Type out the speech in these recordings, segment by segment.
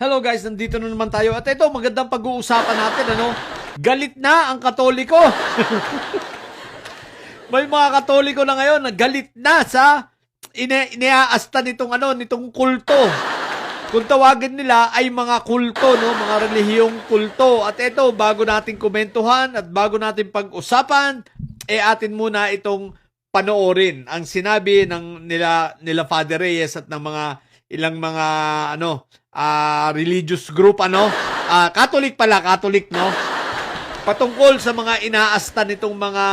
Hello guys, nandito na naman tayo. At ito, magandang pag-uusapan natin, ano? Galit na ang Katoliko. May mga Katoliko na ngayon na galit na sa iniaasta nitong kulto. Kung tawagin nila ay mga kulto, no? Mga relihiyong kulto. At ito, bago natin komentuhan at bago natin pag-usapan, atin muna itong panoorin ang sinabi ng nila Father Reyes at ng mga ilang mga religious group, Catholic, no, patungkol sa mga inaasta nitong mga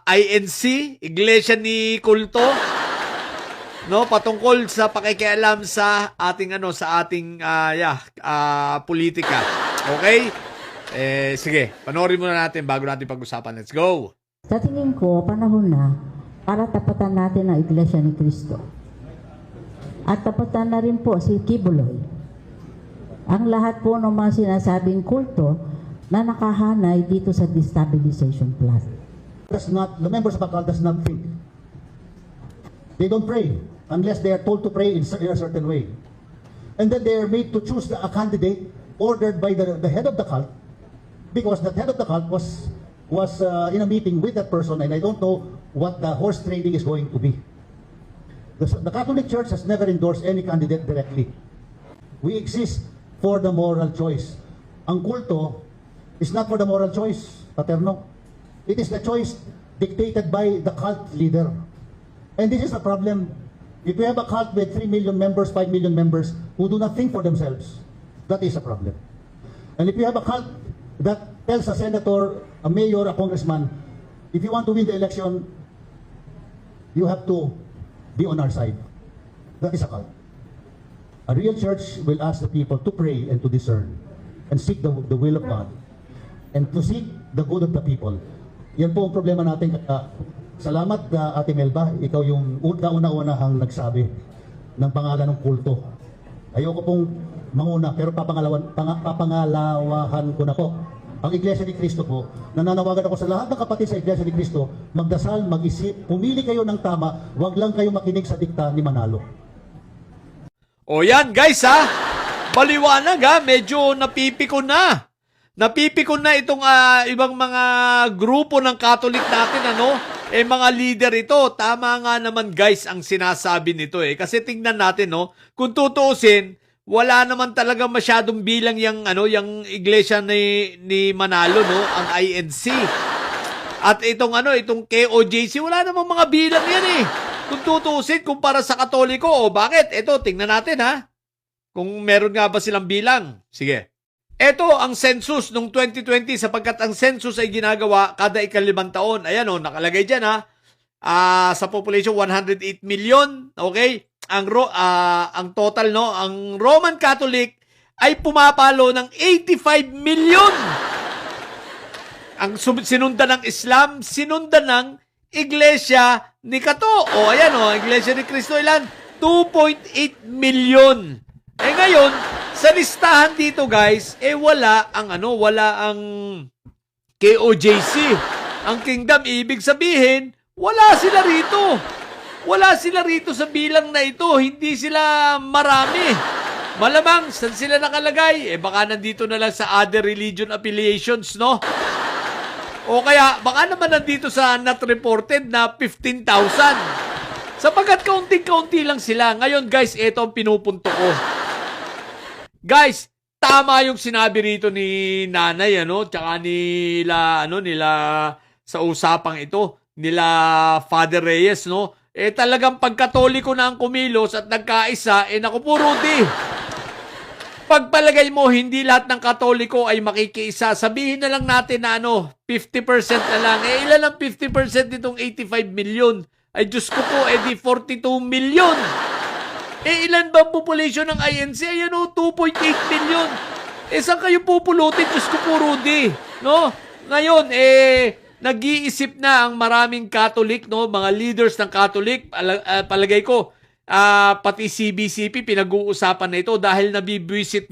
INC, Iglesia ni Kulto, no, patungkol sa pakikialam sa ating politika. Okay? Sige, panoorin muna natin bago natin pag-usapan. Let's go. Sa tingin ko, panahon na para tapatan natin ang Iglesia ni Cristo. At tapatan na rin po si Kibuloy. Ang lahat po ng mga sinasabing kulto na nakahanay dito sa destabilization plan. The members of a cult does not think. They don't pray unless they are told to pray in a certain way. And then they are made to choose a candidate ordered by the head of the cult, because the head of the cult was in a meeting with that person, and I don't know what the horse trading is going to be. The Catholic Church has never endorsed any candidate directly. We exist for the moral choice. Ang kulto is not for the moral choice, Paterno. It is the choice dictated by the cult leader. And this is a problem. If we have a cult with 3 million members, 5 million members who do not think for themselves, that is a problem. And if you have a cult that tells a senator, a mayor, a congressman, if you want to win the election, you have to be on our side. That is a cult. A real church will ask the people to pray and to discern and seek the will of God and to seek the good of the people. Yan po ang problema natin. Salamat, Ate Melba. Ikaw yung una-unahang nagsabi ng pangalan ng kulto. Ayoko pong manguna, pero papangalawahan ko na po. Ang Iglesia ni Cristo po, nananawagan ako sa lahat ng kapatid sa Iglesia ni Cristo, magdasal, mag-isip, pumili kayo ng tama, wag lang kayo makinig sa dikta ni Manalo. O yan guys, maliwanag, medyo napipikon na. Napipikon na itong ibang mga grupo ng Catholic natin, mga leader ito. Tama nga naman guys ang sinasabi nito kasi tingnan natin, kung tutuusin, wala naman talaga masyadong bilang yung iglesia ni Manalo, ang INC. At itong KOJC, wala namang mga bilang yan Kung tutuusin, kumpara sa Katoliko, bakit? Ito, tingnan natin kung meron nga ba silang bilang. Sige. Ito ang census noong 2020, sapagkat ang census ay ginagawa kada 5 taon. Ayan nakalagay dyan sa population 108 million, okay? Ang total, ang Roman Catholic ay pumapalo ng 85 million. Ang sinundan ng Islam, sinundan ng Iglesia ni Cato. Ayan Iglesia ni Cristo, ilan? 2.8 million. Ngayon, sa listahan dito guys, wala ang KOJC. Ang Kingdom, ibig sabihin, wala sila rito. Wala sila rito sa bilang na ito. Hindi sila marami. Malamang, saan sila nakalagay? Baka nandito na lang sa other religion affiliations, no? O kaya, baka naman nandito sa not reported na 15,000. Sapagkat kaunti-kaunti lang sila. Ngayon, guys, ito ang pinupunto ko. Guys, tama yung sinabi rito ni Nanay, tsaka nila sa usapang ito, nila Father Reyes, talagang pagkatoliko na ang kumilos at nagkaisa, naku po, Rudy. Pagpalagay mo, hindi lahat ng Katoliko ay makikiisa. Sabihin na lang natin na 50% na lang. Ilan ang 50% nitong 85 million? Ay, Diyos ko po, di 42 million. Ilan ba ang population ng INC? Ayan 2.8 million. Saan kayo pupulutin? Diyos ko po, Rudy. Ngayon, nag-iisip na ang maraming Catholic, mga leaders ng Catholic, palagay ko, pati CBCP, pinag-uusapan na ito dahil nabibwisit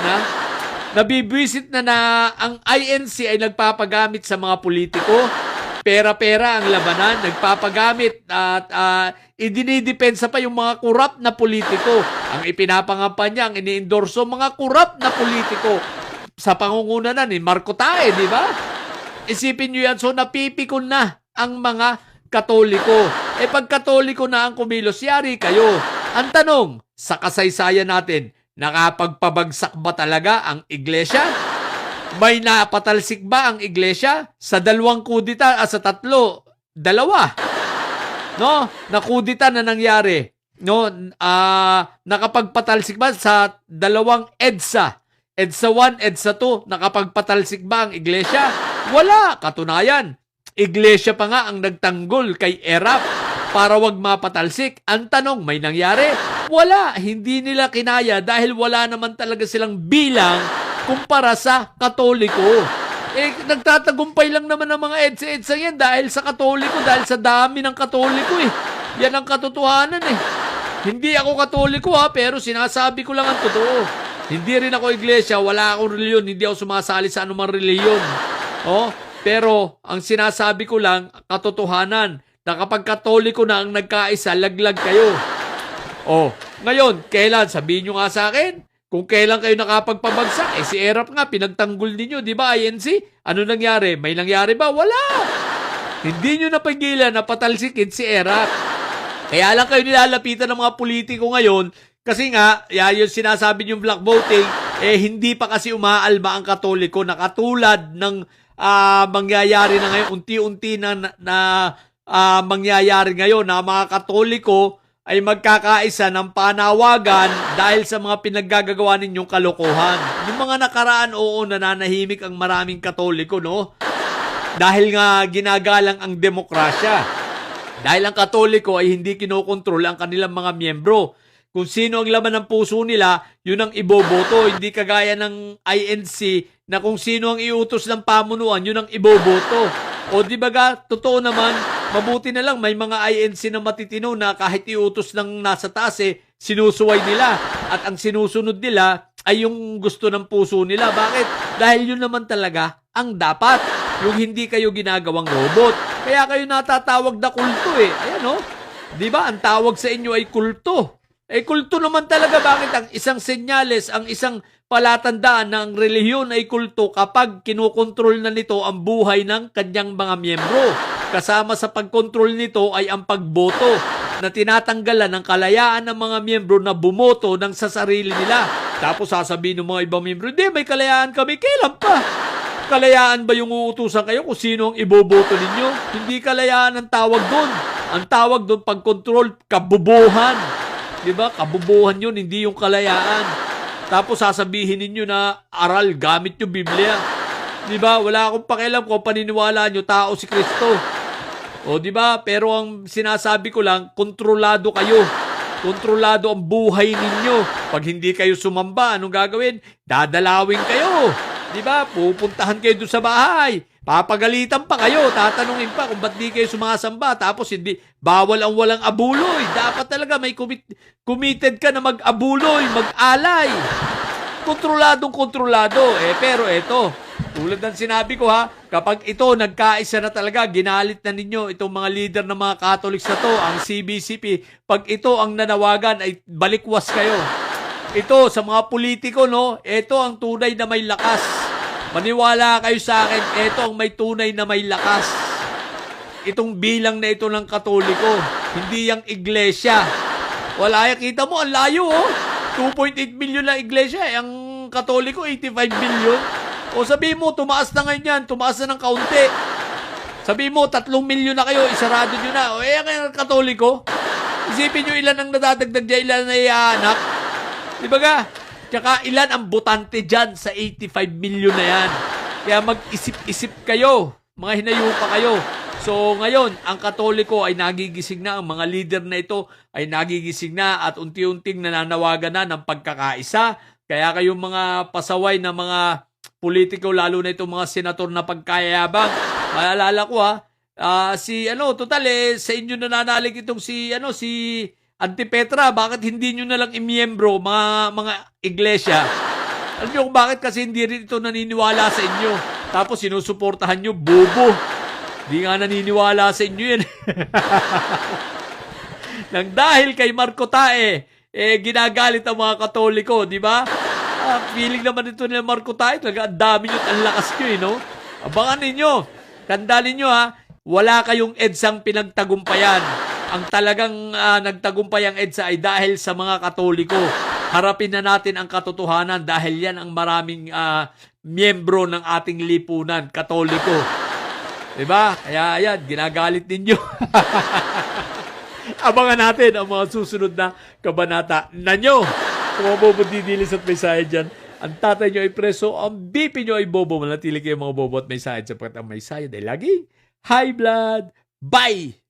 na ang INC ay nagpapagamit sa mga politiko pera-pera ang labanan, nagpapagamit at idinidepensa pa yung mga kurap na politiko. Ang ipinapangampanya, ang iniendorso, mga kurap na politiko sa pangungunahan ni Marco Tae, di ba? Isipin nyo yan, so napipikon na ang mga Katoliko. Pag Katoliko na ang kumilos, yari kayo. Ang tanong, sa kasaysayan natin, nakapagpabagsak ba talaga ang iglesia? May napatalsik ba ang iglesia? Sa 2 kudita, sa 3, 2. No? Na kudita na nangyari. No? Nakapagpatalsik ba sa 2 EDSA? EDSA 1, EDSA 2, nakapagpatalsik ba ang iglesia? Wala. Katunayan, iglesia pa nga ang nagtanggol kay ERAP para wag mapatalsik. Ang tanong, may nangyari? Wala. Hindi nila kinaya dahil wala naman talaga silang bilang kumpara sa Katoliko. Nagtatagumpay lang naman ng mga EDSA yan dahil sa Katoliko, dahil sa dami ng Katoliko Yan ang katotohanan Hindi ako Katoliko pero sinasabi ko lang ang totoo. Hindi rin ako iglesia, wala akong reliyon, hindi ako sumasali sa anumang reliyon. Pero ang sinasabi ko lang, katotohanan, na kapag Katoliko na ang nagkaisa, laglag kayo. Ngayon, kailan? Sabihin nyo nga sa akin, kung kailan kayo nakapagpabagsak, si ERAP nga, pinagtanggol ninyo, di ba, INC? Ano nangyari? May nangyari ba? Wala! Hindi nyo napagilan na patalsikin si ERAP. Kaya lang kayo nilalapitan ng mga politiko ngayon, kasi nga, yung sinasabi yung black voting, hindi pa kasi umaalma ang Katoliko na katulad ng mangyayari na ngayon, unti-unti na mangyayari ngayon na mga Katoliko ay magkakaisa ng panawagan dahil sa mga pinaggagawa ninyong kalokohan. Yung mga nakaraan, nananahimik ang maraming Katoliko, no? Dahil nga ginagalang ang demokrasya. Dahil ang Katoliko ay hindi kinokontrol ang kanilang mga miyembro. Kung sino ang laman ng puso nila, yun ang iboboto. Hindi kagaya ng INC na kung sino ang iutos ng pamunuan, yun ang iboboto. Di ba totoo naman, mabuti na lang may mga INC na matitino na kahit iutos ng nasa taas, sinusuway nila. At ang sinusunod nila ay yung gusto ng puso nila. Bakit? Dahil yun naman talaga ang dapat. Yung hindi kayo ginagawang robot. Kaya kayo natatawag na kulto Ayan Di ba? Ang tawag sa inyo ay kulto. Kulto naman talaga. Bakit? Ang isang senyales, ang isang palatandaan ng relihiyon ay kulto kapag kinokontrol na nito ang buhay ng kanyang mga miyembro. Kasama sa pagkontrol nito ay ang pagboto na tinatanggalan ng kalayaan ng mga miyembro na bumoto ng sa sarili nila. Tapos sasabihin ng mga ibang miyembro, hindi, may kalayaan kami. Kailan pa? Kalayaan ba yung uutusan kayo kung sino ang iboboto ninyo? Hindi kalayaan ang tawag doon. Ang tawag doon pagkontrol, kabubuhan. Diba? Kabubuhan yun, hindi yung kalayaan. Tapos sasabihin ninyo na aral, gamit yung Biblia. Diba? Wala akong pakialam kung paniniwala nyo, tao si Kristo. Diba? Pero ang sinasabi ko lang, kontrolado kayo. Kontrolado ang buhay ninyo. Pag hindi kayo sumamba, anong gagawin? Dadalawin kayo. Diba? Pupuntahan kayo doon sa bahay. Papagalitan pa kayo. Tatanungin pa kung ba't di kayo sumasamba. Tapos hindi, bawal ang walang abuloy. Dapat talaga may committed ka na mag-abuloy, mag-alay. Kontroladong kontrolado. Pero eto, tulad ng sinabi ko kapag ito nagkaisa na talaga, ginalit na ninyo itong mga leader ng mga Catholics na to, ang CBCP, pag ito ang nanawagan ay balikwas kayo. Ito sa mga politiko, ito ang tunay na may lakas. Maniwala kayo sa akin, ito ang may tunay na may lakas. Itong bilang na ito ng Katoliko, hindi yung iglesia. Wala kita mo, ang layo 2.8 million na iglesia, ang Katoliko 85 million. Sabihin mo, tumaas na ngayon yan, tumaas na ng kaunti. Sabihin mo, 3 million na kayo, isarado nyo na. Ang Katoliko, isipin nyo ilan ang nadadagdag dyan, ilan na iaanak. Di ba ga? Tsaka ilan ang botante dyan sa 85 million na yan. Kaya mag-isip-isip kayo. Mga hinayupa kayo. So ngayon, ang Katoliko ay nagigising na. Ang mga leader na ito ay nagigising na at unti-unting nananawagan na ng pagkakaisa. Kaya kayong mga pasaway na mga politiko, lalo na itong mga senator na pagkayabang. Maalala ko total sa inyo nananalig itong si Antipetra, bakit hindi nyo na lang imiyembro mga iglesia? Alam nyo kung bakit? Kasi hindi rin ito naniniwala sa inyo. Tapos sinusuportahan nyo, bobo. Di nga naniniwala sa inyo yan. Nang dahil kay Marco Tae, ginagalit ang mga Katoliko, di ba? Feeling naman ito nila Marco Tae, talaga ang dami nyo at ang lakas nyo, no? Abangan ninyo. Tandaan ninyo, wala kayong EDSAng pinagtagumpayan. Ang talagang nagtagumpay ang EDSA ay dahil sa mga Katoliko. Harapin na natin ang katotohanan dahil yan ang maraming miyembro ng ating lipunan, Katoliko. Diba? Kaya ayan, ginagalit ninyo. Abangan natin ang mga susunod na kabanata na nyo. Kung mga bobo didilis at may sahid dyan, ang tatay nyo ay preso, ang BP nyo ay bobo. Manatili kayo mga bobo at may sahid sapagkat ang may sahid ay lagi high blood. Bye!